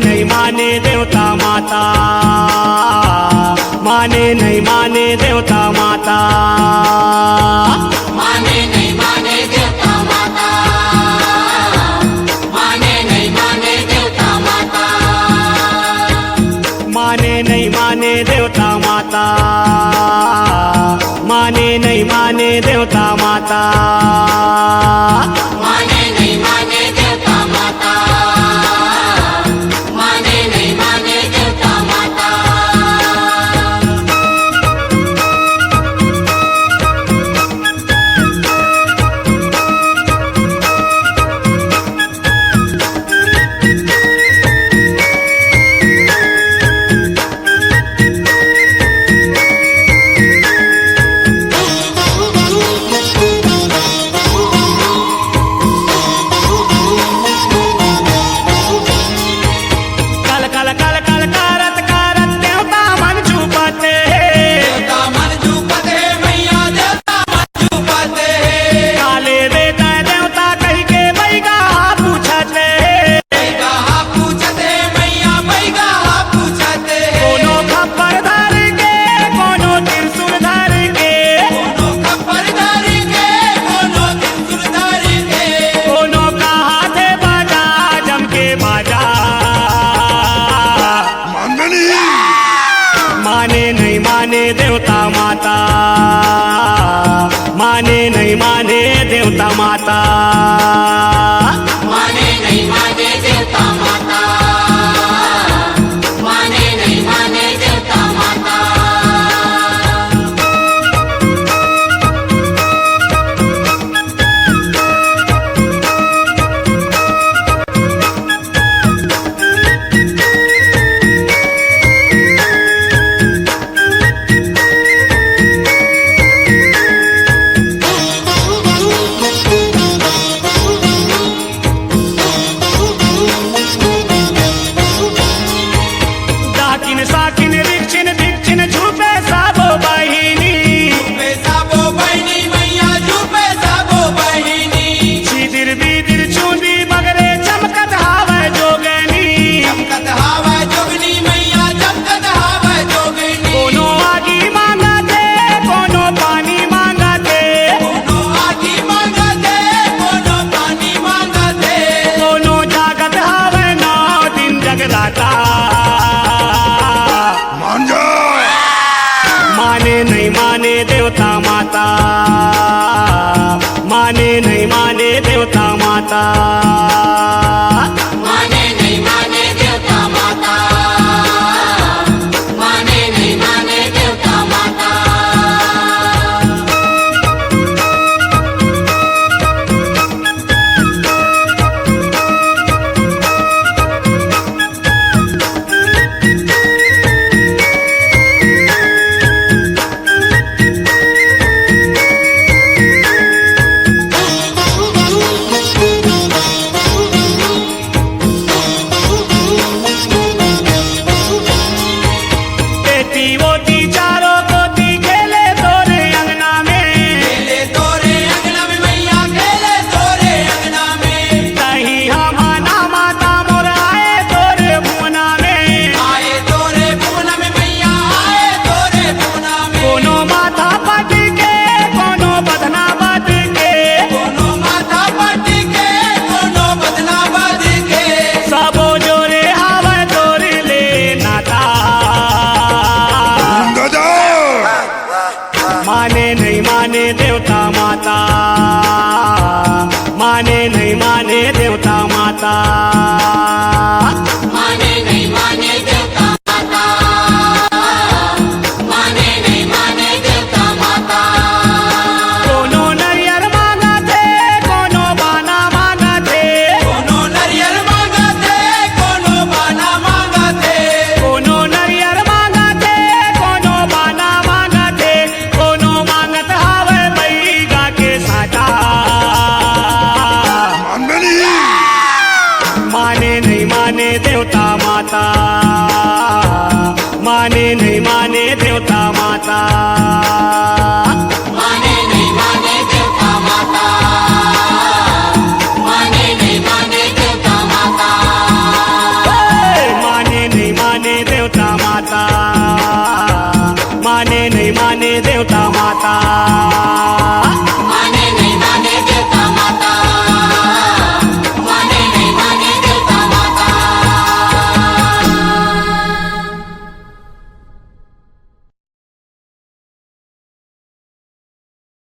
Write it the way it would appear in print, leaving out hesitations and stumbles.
नहीं माने देवता माता, माने नहीं माने देवता माता, माने नहीं माने देवता माता, माने नहीं माने देवता माता, माने नहीं माने देवता माता, माने नहीं माने देवता माता, माने नहीं माने देवता माता, माने नहीं माने देवता माता। कल कल कल कल करत करत देवता मन छुपते, देवता मन झूपते मैया, देवता मन झूपते, काले बेटा देवता कही के बैगा पूछते, बैगा पूछते मैया, बैगा पूछते, कोनो खप्पर धर के कोनो त्रिशूल धर के, कोनो खप्पर धारी के, कोनो त्रिशूल धारी के, कोनो का हाथे बाजा जम के बाजा, माने नहीं माने देवता माता, माने नहीं माने देवता माता, माने नहीं माने देवता माता, माने नहीं माने देवता माता। दाकिन साकिन रिक्शिन भिक्षिन झूपे साबो बहिनी, झूपे साबो बहिनी मैया, झूपे साबो बहिनी, सीदिर बीदिर चूंदी बगरे चमकत हावे जोगनी, चमकत हावा जोगनी मैया, चमकत हावा जोगनी, कोनो आगी मांगते कोनो पानी मांगते, कोनो आगी मांगते, कोनो पानी मांगते, कोनो जागत हावे 9 दिन जगराता, माने नहीं माने देवता माता, माने नहीं माने देवता माता, माने नहीं माने देवता माता, माने नहीं माने देवता माता। बेटी वोटी चारों कोती खेले तोरे अंगना में, खेले तोरे अंगना में मैया, खेले तोरे अंगना में, तही हमाना माता मोर आए तोरे भुवना में, आए तोरे पूना में मैया, आए तोरे पूना में, कोनो माथा पट के कोनो बदना बद के, कोनो माथा पट के, कोनो बदना बद के, सबो जोरे आवे तोरे ले नाता, माने नहीं माने देवता माता, माने नहीं माने देवता माता, माने नहीं माने देवता माता, माने नहीं माने देवता माता, कोनो नरियर मांगते कोनो बाना मांगते, कोनो नरियल मांगते, कोनो बाना मांगते, कोनो नरियर मांगते कोनो बाना मांगते, कोनो मांगत हावे बैगा के साटा, माने नहीं माने देवता माता, माने नहीं माने देवता माता, माने नहीं माने देवता माता, माने नहीं माने देवता माता। नहीं माने देवता माता माने नहीं माने देवता माता